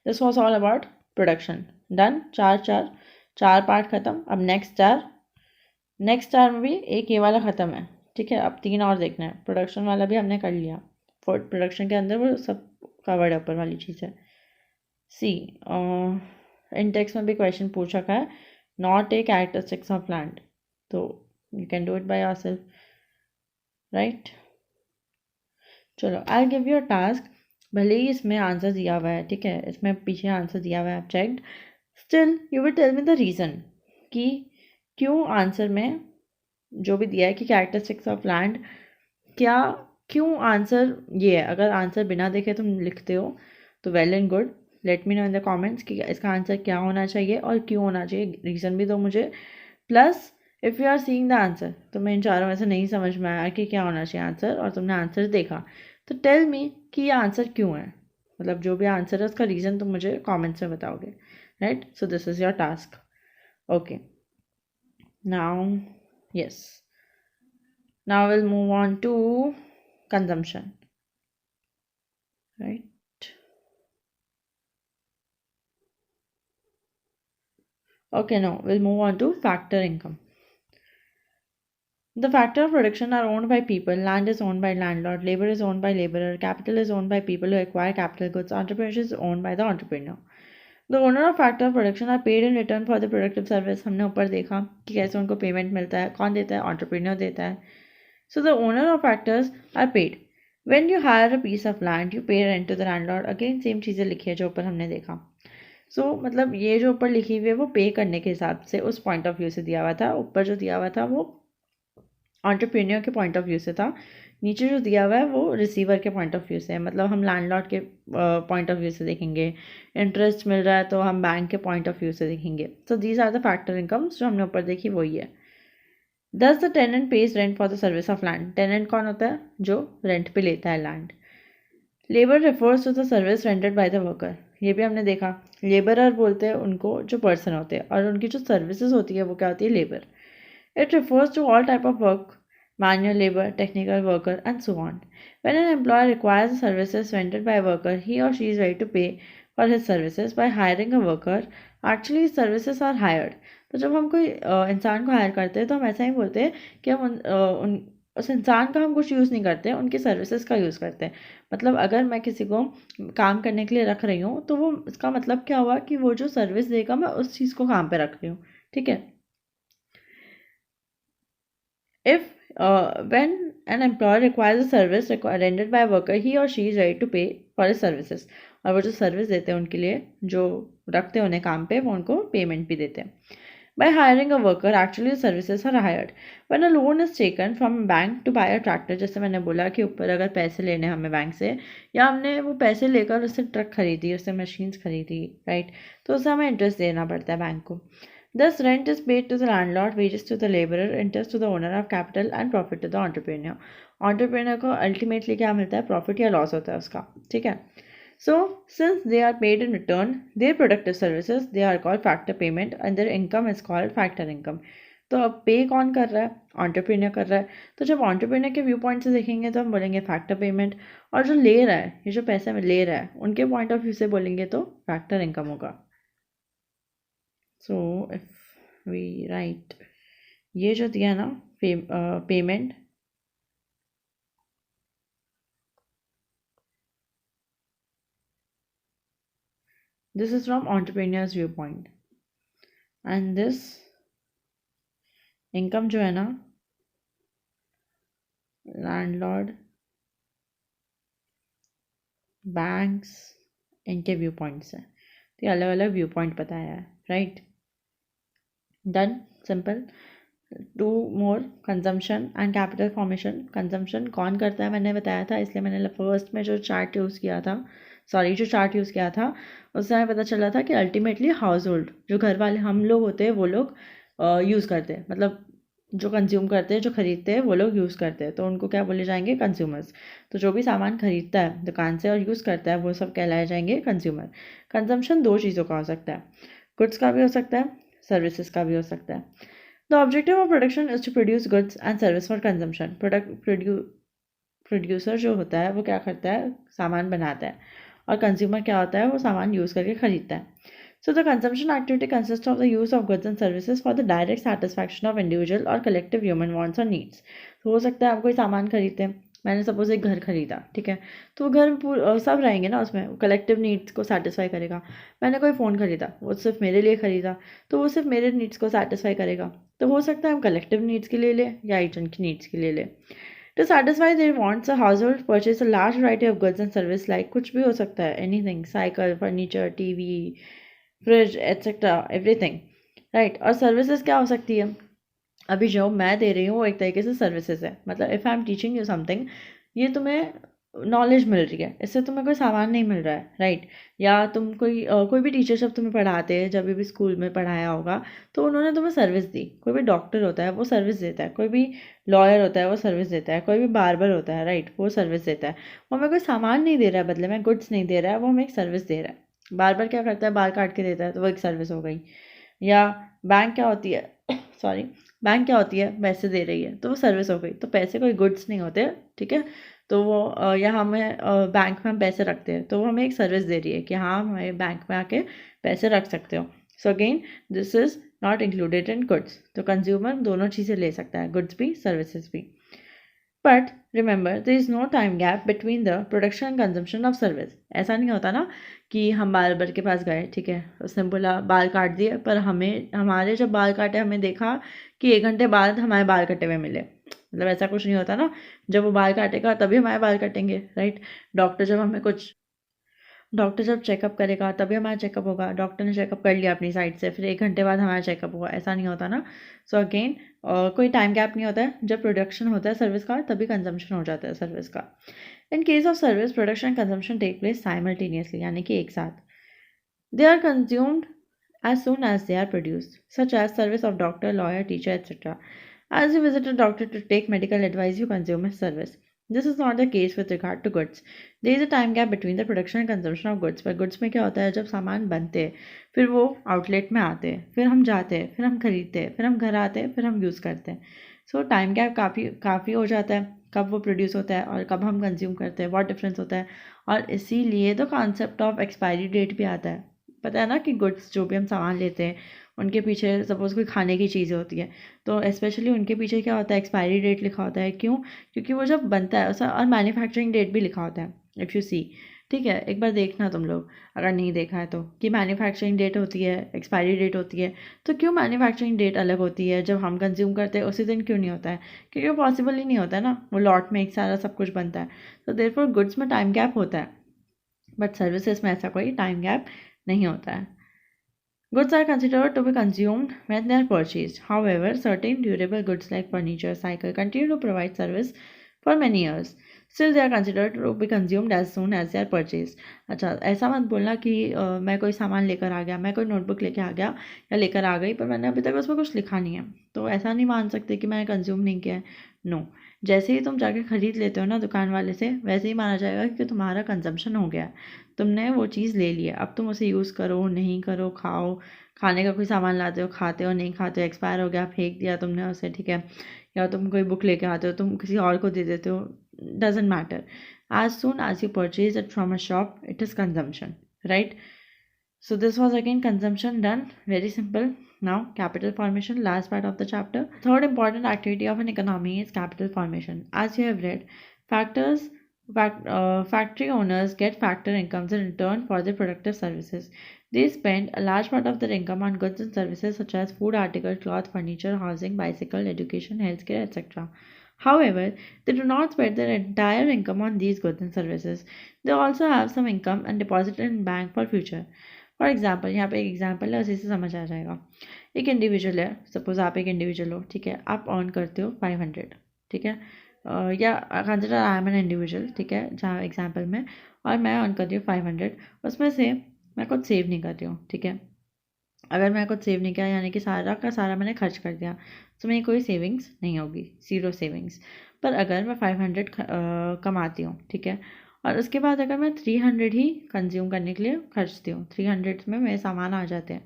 this was all about production, done. चार पार्ट खत्म। अब नेक्स्ट चार में भी एक ये वाला ख़त्म है, ठीक है, अब 3 और देखना है। प्रोडक्शन वाला भी हमने कर लिया, प्रोडक्शन के अंदर वो सब कवर्ड ऊपर वाली चीज़ है। सी इन टेक्स्ट में भी क्वेश्चन पूछ रखा है, not a characteristics of land, तो you can do it by yourself, right. चलो I give you a task, भले ही इसमें आंसर दिया हुआ है, ठीक है, इसमें पीछे आंसर दिया हुआ है, checked, still you will tell me the reason कि क्यों आंसर में जो भी दिया है कि कैरेक्टरिस्टिक्स ऑफ लैंड, क्या क्यों आंसर ये है। अगर आंसर बिना देखे तुम लिखते हो तो well and good, let me know in the comments कि इसका आंसर क्या होना चाहिए और क्यों होना चाहिए, रीज़न भी दो मुझे। Plus if you are seeing the answer, तो मैं इन चारों में से नहीं समझ में आया कि क्या होना चाहिए आंसर, और तुमने आंसर देखा, तो टेल मी कि ये आंसर क्यों है, मतलब जो भी आंसर है उसका रीज़न तुम मुझे कमेंट्स में बताओगे, right. So this is your task, okay. Now yes, now we'll move on to consumption, right? Okay, now we'll move on to factor income. The factor of production are owned by people, land is owned by landlord, labor is owned by laborer, capital is owned by people who acquire capital goods, entrepreneurship is owned by the entrepreneur. The owner of factor of production are paid in return for the productive service। हमने ऊपर देखा कि कैसे उनको payment मिलता है, कौन देता है, entrepreneur देता है। So the owner of factors are paid when you hire a piece of land, you pay rent to the landlord। Again same चीज़ें लिखी है जो ऊपर हमने देखा। मतलब ये जो ऊपर लिखी हुई है वो पे करने के हिसाब से उस पॉइंट ऑफ व्यू से दिया हुआ था, ऊपर जो दिया हुआ था वो एंटरप्रेन्योर के पॉइंट ऑफ व्यू से था, नीचे जो दिया हुआ है वो रिसीवर के पॉइंट ऑफ व्यू से है, मतलब हम लैंडलॉर्ड के पॉइंट ऑफ व्यू से देखेंगे, इंटरेस्ट मिल रहा है तो हम बैंक के पॉइंट ऑफ व्यू से देखेंगे। So these are the factor incomes जो हमने ऊपर देखी, वही है। Thus the tenant pays rent for the service of land. Tenant कौन होता है, जो रेंट पे लेता है land. Labour refers to the service rendered by the worker. ये भी हमने देखा, लेबरर बोलते हैं उनको जो पर्सन होते हैं, और उनकी जो सर्विसेज होती है वो क्या होती है, labour. It refers to all type of work, manual labor, technical worker, and so on. When an employer requires the services rendered by a worker, he or she is ready to pay for his services by hiring a worker. Actually, services are hired. तो जब हम कोई इंसान को higher करते हैं तो हम ऐसा ही बोलते हैं कि हम उस इंसान का हम कुछ यूज़ नहीं करते, उनकी सर्विसेज का यूज़ करते हैं। मतलब अगर मैं किसी को काम करने के लिए रख रही हूँ तो वो इसका मतलब क्या हुआ कि वो जो सर्विस देगा मैं उस चीज़ को काम पे रख रही हूँ, ठीक है। If when an employer requires a service rendered by a worker, he or she is ready to pay for his services। और वो जो सर्विस देते हैं उनके लिए, जो रखते हैं उन्हें काम पे, वो उनको पेमेंट भी देते हैं। By hiring a worker, actually the services are hired. When a loan is taken from a bank to buy a tractor, जैसे मैंने बोला कि ऊपर अगर पैसे लेने हमें बैंक से, या हमने वो पैसे लेकर उससे ट्रक खरीदी, उससे मशीन्स खरीदी, राइट, तो उससे हमें इंटरेस्ट देना पड़ता है बैंक को। Thus, rent is paid to the landlord, wages to the laborer, interest to the owner of capital, and profit to the entrepreneur। entrepreneur को ultimately क्या मिलता है, प्रॉफिट या लॉस होता है उसका, ठीक है। So, since they are paid in return their productive services, they are called factor payment, and their income is called factor income। तो अब पे कौन कर रहा है, entrepreneur कर रहा है। तो जब entrepreneur के व्यू पॉइंट से देखेंगे तो हम बोलेंगे फैक्टर पेमेंट, और जो ले रहा है, ये जो पैसे में ले रहा है, उनके पॉइंट ऑफ व्यू से बोलेंगे तो फैक्टर इनकम होगा। So if वी राइट ये जो दिया ना payment, this is from entrepreneurs view point and this income जो है ना लैंडलॉर्ड, बैंक्स, इनके व्यू पॉइंट से, तो ये अलग अलग व्यू पॉइंट बताया है, right. Done, simple. Two more, consumption and capital formation. Consumption कौन करता है मैंने बताया था, इसलिए मैंने फर्स्ट में जो चार्ट यूज़ किया था, जो चार्ट यूज़ किया था उससे हमें पता चला था कि अल्टीमेटली हाउस होल्ड, जो घर वाले हम लोग होते हैं वो लोग यूज़ करते हैं, मतलब जो कंज्यूम करते हैं, जो खरीदते हैं वो लोग यूज़ करते हैं, तो उनको क्या बोले जाएंगे, कंज्यूमर्स। तो जो भी सामान खरीदता है दुकान से और यूज़ करता है वो सब कहलाए जाएंगे कंज्यूमर। कंजम्पशन दो चीज़ों का हो सकता है, गुड्स का भी हो सकता है, सर्विसेज का भी हो सकता है। The objective of production is to produce goods and service for consumption. Producer जो होता है वो क्या करता है, सामान बनाता है, और कंज्यूमर क्या होता है, वो सामान यूज़ करके खरीदता है। So the consumption activity consists of the use of goods and services for the direct satisfaction of individual or collective human wants or needs. तो हो सकता है आप कोई सामान खरीदते हैं, मैंने सपोज एक घर खरीदा, ठीक है, तो वो घर सब रहेंगे ना उसमें, कलेक्टिव नीड्स को सेटिस्फाई करेगा। मैंने कोई फ़ोन खरीदा, वो सिर्फ मेरे लिए खरीदा, तो वो सिर्फ मेरे नीड्स को सेटिस्फाई करेगा। तो हो सकता है हम कलेक्टिव नीड्स के लिए ले या एक जन की नीड्स के लिए ले। To satisfy their wants, a household purchase a large variety of goods and service like कुछ भी हो सकता है, anything, cycle, furniture, TV, fridge etcetera, everything, right. और सर्विसेज क्या हो सकती है, अभी जो मैं दे रही हूँ वो एक तरीके से सर्विसेज है, मतलब if I am teaching you something, ये तुम्हें नॉलेज मिल रही है, इससे तुम्हें कोई सामान नहीं मिल रहा है, राइट। या तुम कोई भी टीचर जब तुम्हें पढ़ाते हैं, जब भी स्कूल में पढ़ाया होगा तो उन्होंने तुम्हें सर्विस दी। कोई भी डॉक्टर होता है वो सर्विस देता है, कोई भी लॉयर होता है वो सर्विस देता है, कोई भी बार्बर होता है, राइट, वो सर्विस देता है। वो हमें कोई सामान नहीं दे रहा है बदले में, गुड्स नहीं दे रहा है, वो हमें एक सर्विस दे रहा है। बार्बर क्या करता है, बाल काट के देता है, तो वो एक सर्विस हो गई। या बैंक क्या होती है सॉरी, बैंक क्या होती है, पैसे दे रही है, तो वो सर्विस हो गई। तो पैसे कोई गुड्स नहीं होते, ठीक है। तो वो या हमें बैंक में हम पैसे रखते हैं, तो वो हमें एक सर्विस दे रही है कि हाँ हमारे बैंक में आके पैसे रख सकते हो। So again this is not included in goods. तो कंज्यूमर दोनों चीज़ें ले सकता है, गुड्स भी सर्विसेज भी। But remember there is no time gap between the production and consumption of service. ऐसा नहीं होता ना कि हम बार्बर के पास गए, ठीक है, उसने बोला बाल काट दिए, पर हमारे जब बाल काटे हमें देखा कि 1 घंटे बाद हमारे बाल कटे हुए मिले, मतलब ऐसा कुछ नहीं होता ना। जब वो बाल काटेगा तभी हमारे बाल कटेंगे, राइट। डॉक्टर जब चेकअप करेगा तभी हमारा चेकअप होगा। डॉक्टर ने चेकअप कर लिया अपनी साइड से, फिर 1 घंटे बाद हमारा चेकअप होगा, ऐसा नहीं होता ना। सो अगेन कोई टाइम गैप नहीं होता है, जब प्रोडक्शन होता है सर्विस का तभी कंजम्पशन हो जाता है सर्विस का। In case of service production and consumption take place simultaneously, यानी कि एक साथ। They are consumed as soon as they are produced, such as service of doctor, lawyer, teacher, etc. As you visit a doctor to take medical advice, you consume his service. This is not the case with regard to goods. There is a time gap between the production and consumption of goods. पर goods में क्या होता है, जब सामान बनते हैं फिर वो आउटलेट में आते हैं, फिर हम जाते हैं, फिर हम खरीदते हैं, फिर हम घर आते हैं, फिर हम यूज़ करते हैं। सो टाइम गैप काफ़ी हो जाता है, कब वो प्रोड्यूस होता है और कब हम कंज्यूम करते हैं, बहुत डिफरेंस होता है। और इसीलिए तो कॉन्सेप्ट ऑफ एक्सपायरी डेट भी आता है। पता है ना कि गुड्स जो भी हम सामान लेते हैं उनके पीछे सपोज़ कोई खाने की चीज़ें होती है, तो स्पेशली उनके पीछे क्या होता है, एक्सपायरी डेट लिखा होता है। क्यों? क्योंकि वो जब बनता है और मैन्युफैक्चरिंग डेट भी लिखा होता है, इफ़ यू सी, ठीक है। एक बार देखना तुम लोग, अगर नहीं देखा है तो, कि मैन्युफैक्चरिंग डेट होती है, एक्सपायरी डेट होती है। तो क्यों मैन्युफैक्चरिंग डेट अलग होती है, जब हम कंज्यूम करते हैं उसी दिन क्यों नहीं होता है? क्योंकि वो पॉसिबल ही नहीं होता है ना, वो लॉट में एक सारा सब कुछ बनता है। तो देयरफॉर गुड्स में टाइम गैप होता है, बट सर्विसेज में ऐसा कोई टाइम गैप नहीं होता है। Goods are considered to be consumed when they are purchased. However, certain durable goods like furniture, cycle continue to provide service for many years. Still, they are considered to be consumed as soon as they are purchased. अच्छा, ऐसा मत बोलना कि मैं कोई सामान लेकर आ गया, मैं कोई नोटबुक लेकर आ गया या लेकर आ गई, पर मैंने अभी तक उसमें कुछ लिखा नहीं है, तो ऐसा नहीं मान सकते कि मैंने कंज्यूम नहीं किया है। नो, जैसे ही तुम जाके खरीद लेते हो ना दुकान वाले से, वैसे ही माना जाएगा कि तुम्हारा कंजम्पशन हो गया है, तुमने वो चीज़ ले ली है। अब तुम उसे यूज़ करो नहीं करो, खाओ, खाने का कोई सामान लाते हो, खाते हो नहीं खाते हो, एक्सपायर हो गया फेंक दिया तुमने उसे, ठीक है, या तुम कोई बुक लेके आते हो तुम किसी और को दे देते हो, doesn't matter. As soon as you purchase it from a shop it is consumption, right. So this was again consumption done. Very simple. Now capital formation, last part of the chapter. Third important activity of an economy is capital formation. As you have read, factory owners get factor incomes in return for their productive services. They spend a large part of their income on goods and services such as food articles, cloth, furniture, housing, bicycle, education, healthcare, etc. However, they do not spend their entire income on these goods and services. They also have some income and deposited in bank for future. For example, यहाँ पे एक example है, उसी से समझ आ जाएगा. एक individual है, सपोज आप एक इंडिविजुअल हो, ठीक है, आप अर्न करते हो 500, ठीक है, या consider I am an individual, ठीक है, जहाँ एग्जाम्पल में, और मैं अर्न कर रही हूँ 500, उसमें से मैं कुछ सेव नहीं कर रही हूँ, ठीक है. अगर मैं कुछ सेव नहीं किया, यानी कि सारा का सारा मैंने खर्च कर दिया, तो मेरी कोई सेविंग्स नहीं होगी, 0 सेविंग्स. पर अगर मैं 500 कमाती हूँ, ठीक है, और उसके बाद अगर मैं 300 ही कंज्यूम करने के लिए खर्चती हूँ, 300 में मेरे सामान आ जाते हैं,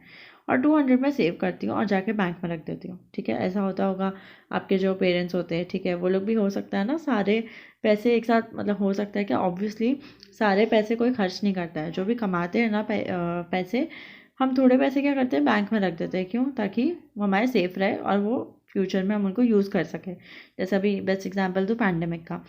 और 200 में सेव करती हूँ और जाके बैंक में रख देती हूँ, ठीक है. ऐसा होता होगा आपके जो पेरेंट्स होते हैं, ठीक है, वो लोग भी हो सकता है ना, सारे पैसे एक साथ, मतलब हो सकता है कि ऑब्वियसली सारे पैसे कोई खर्च नहीं करता है. जो भी कमाते हैं ना पैसे, हम थोड़े पैसे क्या करते हैं, बैंक में रख देते हैं. क्यों? ताकि वो हमारे सेफ रहे और वो फ्यूचर में हम उनको यूज़ कर सकें. जैसे अभी बेस्ट एग्जांपल तो पैंडेमिक का.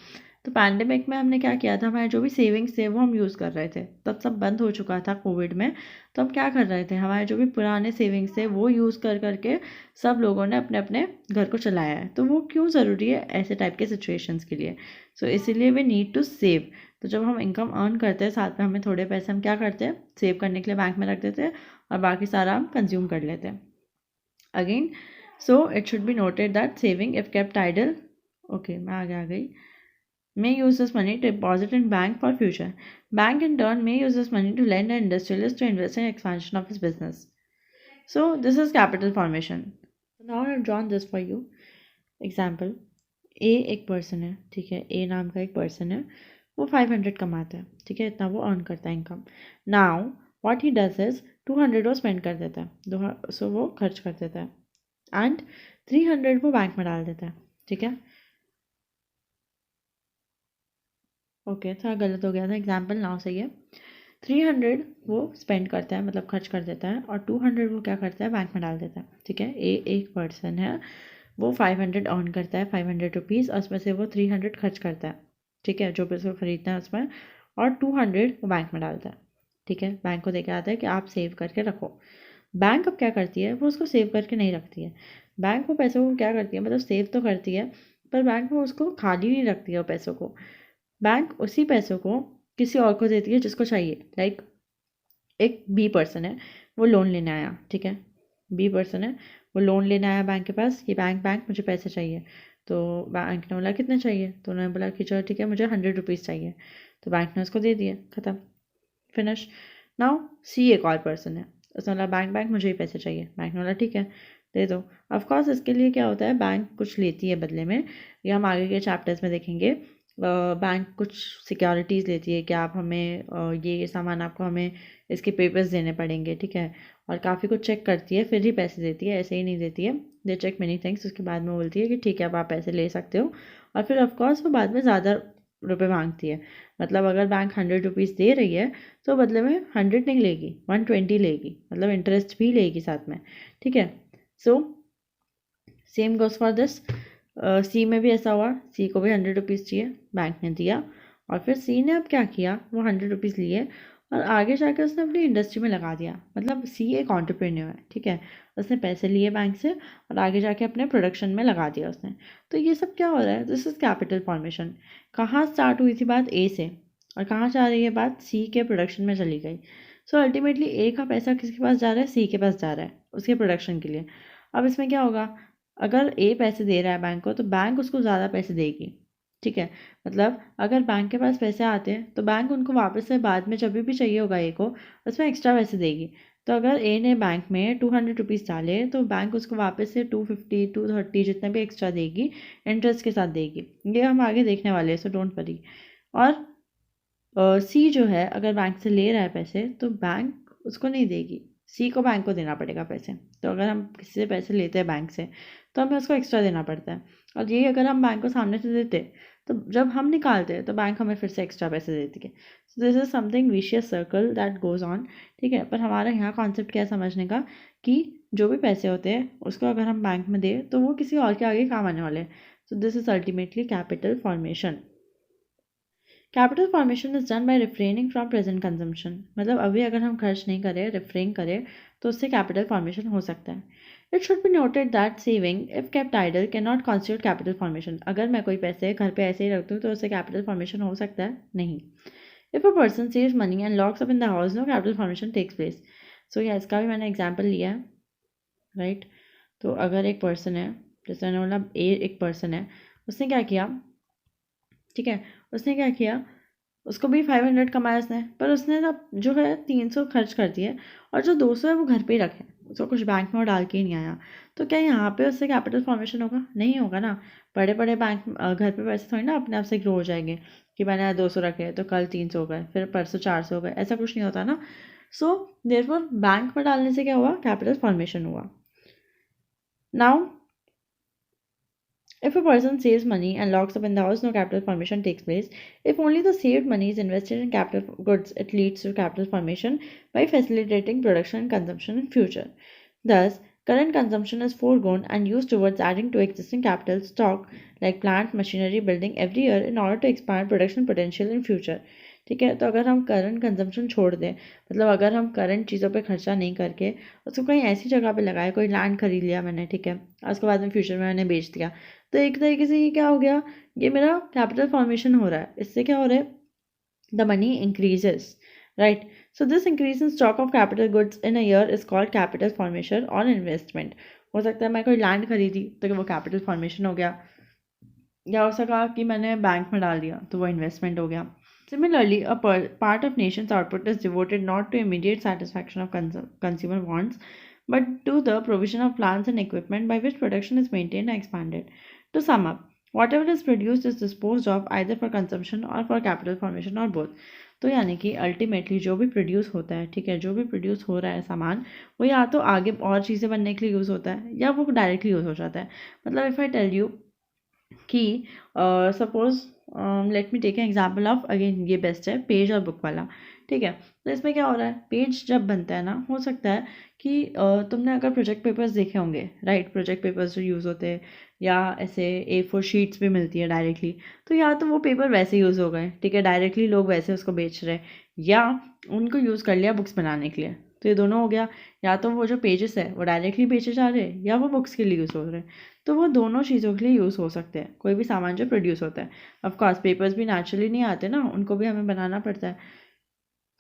तो पैंडेमिक में हमने क्या किया था, हमारे जो भी सेविंग्स थे वो हम यूज़ कर रहे थे. तब सब बंद हो चुका था कोविड में. तो हम क्या कर रहे थे, हमारे जो भी पुराने सेविंग्स थे वो यूज़ कर करके सब लोगों ने अपने अपने घर को चलाया है. तो वो क्यों ज़रूरी है ऐसे टाइप के सिचुएशंस के लिए. सो इसीलिए वी नीड टू सेव. तो जब हम इनकम अर्न करते हैं, साथ में हमें थोड़े पैसे हम क्या करते हैं, सेव करने के लिए बैंक में रख देते हैं, और बाकी सारा हम कंज्यूम कर लेते हैं. Again, so it should be noted that saving if kept idle, okay मैं आगे आ गई, may use this money to deposit in bank for future. Bank in turn may use this money to lend an industrialist to invest in expansion of his business. So this is capital formation. Now I have drawn this for you. Example, A एक person है, ठीक है, A नाम का एक person है, वो 500 कमाता है, ठीक है, इतना वो अर्न करता है income. Now what he does is 200 वो स्पेंड कर देता है, सो वो खर्च कर देता है, एंड 300 वो बैंक में डाल देता है, ठीक है. ओके थोड़ा गलत हो गया था, एग्जाम्पल नाउ सही है. 300 वो स्पेंड करता है, मतलब खर्च कर देता है, और 200 वो क्या करता है, बैंक में डाल देता है, ठीक है. एक पर्सन है, वो 500 अर्न करता है, 500 रुपीज़, और उसमें से वो 300 खर्च करता है, ठीक है, जो भी उसको खरीदना है उसमें, और 200 वो बैंक में डालता है, ठीक है. बैंक को देके आता है कि आप सेव करके रखो. बैंक अब क्या करती है, वो उसको सेव करके नहीं रखती है. बैंक वो पैसों को क्या करती है, मतलब सेव तो करती है, पर बैंक में उसको खाली नहीं रखती है वो पैसों को. बैंक उसी पैसों को किसी और को देती है जिसको चाहिए. लाइक एक बी पर्सन है, वो लोन लेने आया, ठीक है, बी पर्सन है, वो लोन लेने आया बैंक के पास कि बैंक मुझे पैसे चाहिए. तो बैंक ने बोला कितने चाहिए, तो उन्होंने बोला कि चलो ठीक है मुझे 100 रुपीज़ चाहिए. तो बैंक ने उसको दे दिए, ख़त्म, फिनिश. नाउ सी एक और पर्सन है, उसने बोला बैंक मुझे ही पैसे चाहिए. बैंक ने बोला ठीक है दे दो. ऑफकोर्स इसके लिए क्या होता है, बैंक कुछ लेती है बदले में, ये हम आगे के चैप्टर्स में देखेंगे. बैंक कुछ सिक्योरिटीज़ लेती है कि आप हमें ये सामान आपको हमें इसके पेपर्स देने पड़ेंगे, ठीक है, और काफ़ी कुछ चेक करती है, फिर ही पैसे देती है, ऐसे ही नहीं देती है. दे चेक मेनी थिंग्स, उसके बाद में बोलती है कि ठीक है अब आप पैसे ले सकते हो, और फिर ऑफकोर्स वो बाद में ज़्यादा रुपए मांगती है. मतलब अगर बैंक 100 रुपीज़ दे रही है, तो बदले में 100 नहीं लेगी, 120 लेगी, मतलब इंटरेस्ट भी लेगी साथ में, ठीक है. So same goes for this. C में भी ऐसा हुआ, सी को भी 100 रुपीज़ चाहिए, बैंक ने दिया, और फिर सी ने अब क्या किया, वो 100 रुपीज़ लिए और आगे जाकर उसने अपनी इंडस्ट्री में लगा दिया. मतलब सी एक एंटरप्रेन्योर है, ठीक है, उसने पैसे लिए बैंक से और आगे जाके अपने प्रोडक्शन में लगा दिया उसने. तो ये सब क्या हो रहा है, दिस इज़ कैपिटल फॉर्मेशन. कहाँ स्टार्ट हुई थी बात, ए से, और कहाँ जा रही है बात, सी के प्रोडक्शन में चली गई. सो अल्टीमेटली ए का पैसा किसके पास जा रहा है, सी के पास जा रहा है उसके प्रोडक्शन के लिए. अब इसमें क्या होगा, अगर ए पैसे दे रहा है बैंक को, तो बैंक उसको ज़्यादा पैसे देगी, ठीक है. मतलब अगर बैंक के पास पैसे आते हैं तो बैंक उनको वापस से बाद में जब भी चाहिए होगा ए को, उसमें एक्स्ट्रा पैसे देगी. तो अगर ए ने बैंक में 200 रुपीज़ डाले, तो बैंक उसको वापस से 250 230 जितना भी एक्स्ट्रा देगी, इंटरेस्ट के साथ देगी. ये हम आगे देखने वाले हैं, सो डोंट वरी. और सी जो है, अगर बैंक से ले रहा है पैसे, तो बैंक उसको नहीं देगी, सी को बैंक को देना पड़ेगा पैसे. तो अगर हम किसी से पैसे लेते हैं बैंक से, तो हमें उसको एक्स्ट्रा देना पड़ता है. और ये अगर हम बैंक को सामने से देते, तो जब हम निकालते हैं तो बैंक हमें फिर से एक्स्ट्रा पैसे देती है। So this is something vicious circle that goes on, ठीक है। पर हमारा यहाँ कॉन्सेप्ट क्या है समझने का, कि जो भी पैसे होते हैं उसको अगर हम बैंक में दें तो वो किसी और के आगे काम आने वाले हैं। सो this is ultimately capital formation. Capital formation is done by refraining from present consumption, मतलब अभी अगर हम खर्च नहीं करें, रिफ्रेन करें, तो उससे कैपिटल फॉर्मेशन हो सकता है। It should be noted that saving if kept idle can not constitute capital formation. अगर मैं कोई पैसे घर पे ऐसे ही रख दूँ तो उससे कैपिटल फॉर्मेशन हो सकता है? नहीं। If a person saves money and locks up in the house, no capital formation takes place. So या इसका भी मैंने एग्जाम्पल लिया है, राइट। तो अगर एक पर्सन है, जैसे मैंने बोला एक पर्सन है, उसने क्या किया, ठीक है, उसने क्या किया, उसको भी 500 कमाया उसने, पर उसने ना जो है 300 खर्च कर दिए और जो 200 है वो घर पे ही रखे, उसको कुछ बैंक में वो डाल के ही नहीं आया। तो क्या यहाँ पे उससे कैपिटल फॉर्मेशन होगा? नहीं होगा ना। बड़े बड़े बैंक घर पे पैसे थोड़ी ना अपने आप से ग्रो हो जाएंगे कि मैंने 200 रखे तो कल 300 हो गए, फिर परसों 400 हो गए, ऐसा कुछ नहीं होता ना। सो देयरफॉर बैंक में डालने से क्या हुआ? कैपिटल फॉर्मेशन हुआ। Now if a person saves money and locks up in the house, no capital formation takes place. If only the saved money is invested in capital goods, it leads to capital formation by facilitating production and consumption in future. Thus, current consumption is foregone and used towards adding to existing capital stock like plant, machinery, building every year in order to expand production potential in future. ठीक है, तो अगर हम current consumption छोड़ दें, मतलब अगर हम करंट चीज़ों पे खर्चा नहीं करके उसको कहीं ऐसी जगह पे लगाए, कोई लैंड खरीद लिया मैंने, ठीक है, उसके बाद में फ्यूचर में मैंने बेच दिया, तो एक तरीके से ये क्या हो गया, ये मेरा कैपिटल फॉर्मेशन हो रहा है। इससे क्या हो रहा है? The money increases, right. So this increase in stock of capital goods in a year is called capital formation और इन्वेस्टमेंट। हो सकता है मैं कोई लैंड खरीदी तो वो कैपिटल फॉर्मेशन हो गया, या हो सका कि मैंने बैंक में डाल दिया तो वो इन्वेस्टमेंट हो गया। Similarly, a part of nation's output is devoted not to immediate satisfaction of consumer wants, but to the provision of plants and equipment by which production is maintained and expanded. To sum up, whatever is produced is disposed of either for consumption or for capital formation or both. तो यानी कि ultimately जो भी produce होता है, ठीक है, जो भी प्रोड्यूस हो रहा है सामान, वो या तो आगे और चीज़ें बनने के लिए यूज़ होता है या वो डायरेक्टली यूज़ हो जाता है। मतलब इफ़ आई टेल यू कि suppose let me take an example of, again ये बेस्ट है, पेज और बुक वाला, ठीक है। तो इसमें क्या हो रहा है, पेज जब बनता है ना, हो सकता है कि तुमने अगर प्रोजेक्ट पेपर्स देखे होंगे, राइट, प्रोजेक्ट पेपर्स जो यूज़ होते हैं, या ऐसे A4 शीट्स भी मिलती है डायरेक्टली, तो या तो वो पेपर वैसे यूज़ हो गए, ठीक है, डायरेक्टली लोग वैसे उसको बेच रहे हैं, या उनको यूज़ कर लिया बुक्स बनाने के लिए। तो ये दोनों हो गया, या तो वो जो पेजेस है वो डायरेक्टली बेचे जा रहे हैं या वो बुक्स के लिए यूज़ हो रहे हैं। तो वो दोनों चीज़ों के लिए यूज़ हो सकते हैं, कोई भी सामान जो प्रोड्यूस होता है। ऑफकोर्स पेपर्स भी नेचुरली नहीं आते ना, उनको भी हमें बनाना पड़ता है।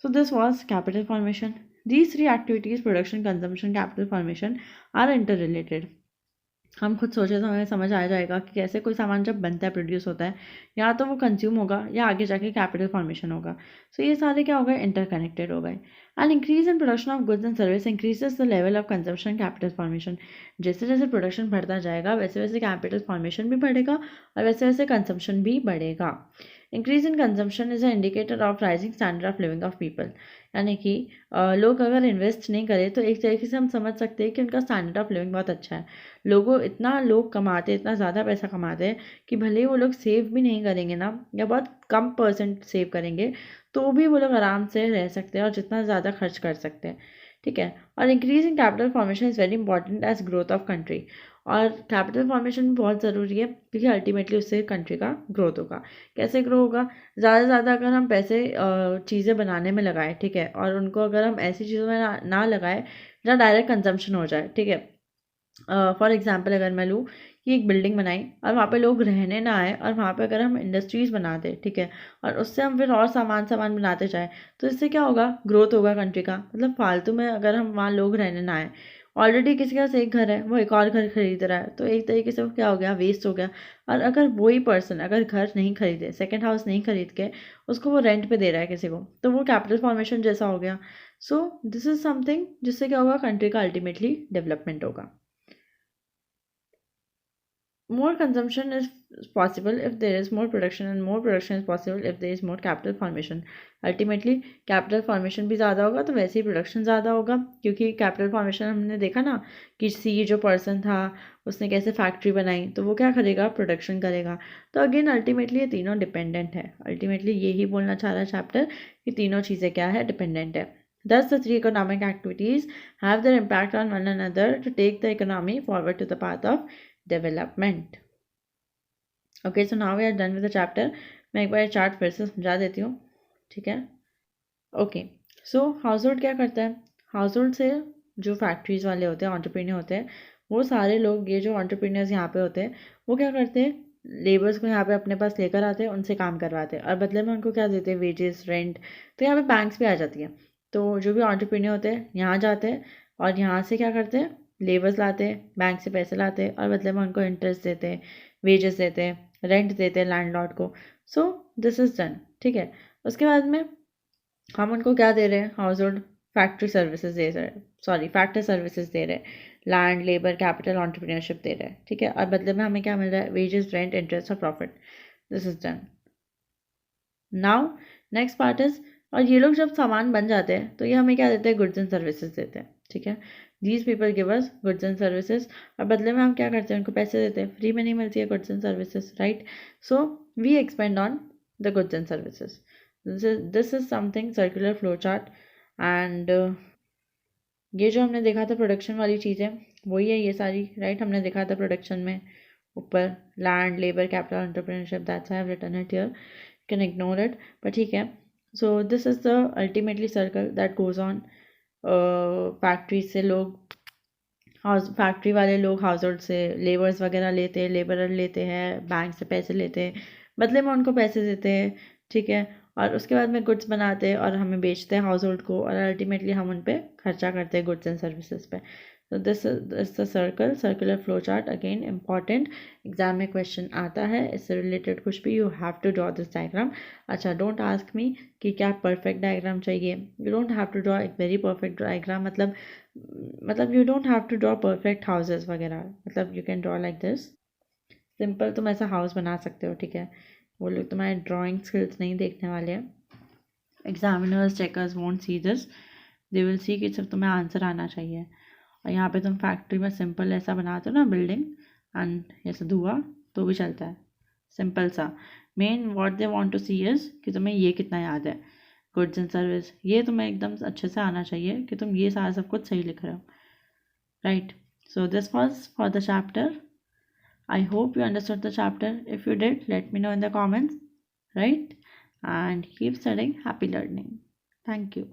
So this was capital formation. These three activities, production, consumption, capital formation, are inter related. हम खुद सोचे तो हमें समझ आ जाएगा कि कैसे कोई सामान जब बनता है, प्रोड्यूस होता है, या तो वो कंज्यूम होगा या आगे जाके कैपिटल फॉर्मेशन होगा। सो ये सारे क्या हो गए? इंटरकनेक्टेड हो गए। And increase in production of goods and service increases the level of consumption capital formation. जैसे जैसे प्रोडक्शन बढ़ता जाएगा वैसे वैसे कैपिटल फॉर्मेशन भी बढ़ेगा और वैसे वैसे कंजम्पशन भी बढ़ेगा। Increase in consumption is a indicator of rising standard of living of people. यानी कि लोग अगर इन्वेस्ट नहीं करें तो एक तरीके से हम समझ सकते हैं कि उनका स्टैंडर्ड ऑफ लिविंग बहुत अच्छा है। लोग कमाते हैं, इतना ज़्यादा पैसा कमाते हैं कि भले ही वो लोग सेव भी नहीं करेंगे ना, या बहुत कम परसेंट सेव करेंगे, तो भी वो लोग आराम से रह सकते हैं और जितना ज़्यादा खर्च कर सकते हैं, ठीक है। और increase in capital formation is very important as growth of country. और कैपिटल फॉर्मेशन भी बहुत ज़रूरी है क्योंकि अल्टीमेटली उससे कंट्री का ग्रोथ होगा। कैसे ग्रो होगा? ज़्यादा से ज़्यादा अगर हम पैसे चीज़ें बनाने में लगाएं, ठीक है, और उनको अगर हम ऐसी चीज़ों में ना लगाएं जहाँ डायरेक्ट कंजम्पशन हो जाए, ठीक है। फॉर एग्जांपल अगर मैं लूँ कि एक बिल्डिंग बनाई और वहाँ पे लोग रहने ना आए, और वहाँ पे अगर हम इंडस्ट्रीज़ बना दें, ठीक है, और उससे हम फिर और सामान बनाते जाएँ, तो इससे क्या होगा? ग्रोथ होगा कंट्री का। मतलब फालतू में अगर हम वहाँ लोग रहने ना आए, ऑलरेडी किसी के पास एक घर है, वो एक और घर खरीद रहा है, तो एक तरीके से वो क्या हो गया? वेस्ट हो गया। और अगर वही पर्सन अगर घर नहीं खरीदे, सेकेंड हाउस नहीं खरीद के उसको वो रेंट पे दे रहा है किसी को, तो वो कैपिटल फॉर्मेशन जैसा हो गया। सो दिस इज समथिंग जिससे क्या होगा? कंट्री का अल्टीमेटली डेवलपमेंट होगा। more consumption is possible if there is more production, and more production is possible if there is more capital formation. Ultimately capital formation भी ज़्यादा होगा तो वैसे ही प्रोडक्शन ज़्यादा होगा, क्योंकि कैपिटल फॉर्मेशन हमने देखा ना कि सी जो पर्सन था उसने कैसे फैक्ट्री बनाई, तो वो क्या करेगा, प्रोडक्शन करेगा। तो अगेन अल्टीमेटली ये तीनों डिपेंडेंट है। अल्टीमेटली यही बोलना चाह रहा है चैप्टर कि तीनों चीज़ें क्या है, डिपेंडेंट है। Thus, the three economic activities have their impact on one another to take the economy forward to the path of development. Okay, so now we are done with the chapter. मैं एक bar chart फिर से समझा देती हूँ, ठीक है। Okay, सो house hold क्या करता है, हाउस होल्ड से जो फैक्ट्रीज वाले होते हैं, एंटरप्रेन्योर होते हैं, वो सारे लोग, ये जो एंटरप्रेन्योर्स यहाँ पे होते हैं, वो क्या करते हैं, लेबर्स को यहाँ पे अपने पास लेकर आते हैं, उनसे काम करवाते हैं और बदले में उनको क्या देते हैं, वेजेस, रेंट। तो यहाँ पे बैंक्स भी आ जाती है। तो जो भी एंटरप्रेन्योर होते हैं यहाँ जाते हैं और यहाँ से क्या करते हैं, लेबर्स लाते हैं, बैंक से पैसे लाते हैं और बदले में उनको इंटरेस्ट देते हैं, वेजेस देते हैं, रेंट देते हैं लैंडलॉर्ड को। सो दिस इज़ डन, ठीक है। उसके बाद में हम उनको क्या दे रहे हैं, हाउस होल्ड फैक्ट्री सर्विसेज दे रहे हैं, सॉरी फैक्ट्री सर्विसेज दे रहे हैं, लैंड, लेबर, कैपिटल, एंटरप्रेन्योरशिप दे रहे हैं, ठीक है। और बदले में हमें क्या मिल रहा है, वेजेस, रेंट, इंटरेस्ट और profit. This is done. Now next part is, और ये लोग जब सामान बन जाते हैं तो ये हमें क्या देते हैं, गुड्स एंड सर्विसेज देते हैं, ठीक है। These people give us goods and services, और बदले में हम क्या करते हैं, उनको पैसे देते हैं। फ्री में नहीं मिलती है goods and services, right. So we expend on the goods and services. This is something circular flow chart. And ये जो हमने देखा था प्रोडक्शन वाली चीज़ें, वही है ये सारी, राइट। हमने देखा था प्रोडक्शन में ऊपर land, labour, capital, entrepreneurship, that's I have written it here, can ignore it, पर ठीक है। So this is the ultimately circle that goes on. Factory से लोग, हाउस फैक्ट्री वाले लोग हाउस होल्ड से लेबर्स वगैरह लेते हैं, लेबरर लेते हैं, बैंक से पैसे लेते हैं, बदले में उनको पैसे देते हैं, ठीक है। और उसके बाद में गुड्स बनाते हैं और हमें बेचते हैं हाउस होल्ड को, और अल्टीमेटली हम उन पर खर्चा करते हैं गुड्स एंड सर्विसेज पे। तो this is the circle, circular flow chart. Again important, exam में क्वेश्चन आता है इससे रिलेटेड कुछ भी, you have to draw this diagram. अच्छा, डोंट आस्क मी कि क्या परफेक्ट डायग्राम चाहिए, you don't have to draw एक वेरी परफेक्ट डायग्राम, मतलब you don't have to draw perfect houses वगैरह, मतलब you can draw like this simple, तुम ऐसा हाउस बना सकते हो, ठीक है। वो लोग तुम्हारे ड्राइंग स्किल्स नहीं देखने वाले हैं। Examiners, checkers won't see this, they will see कि सिर्फ तुम्हें आंसर आना चाहिए। और यहाँ पे तुम फैक्ट्री में सिंपल ऐसा बनाते हो ना, बिल्डिंग एंड ऐसा धुआं, तो भी चलता है, सिंपल सा। Main what they want to see is कि तुम्हें ये कितना याद है, गुड्स एंड सर्विस, ये तुम्हें एकदम अच्छे से आना चाहिए कि तुम ये सारा सब कुछ सही लिख रहे हो, right. So this was for the chapter. I hope you understood the chapter. If you did, let me know in the comments, right? And keep studying. Happy learning. Thank you.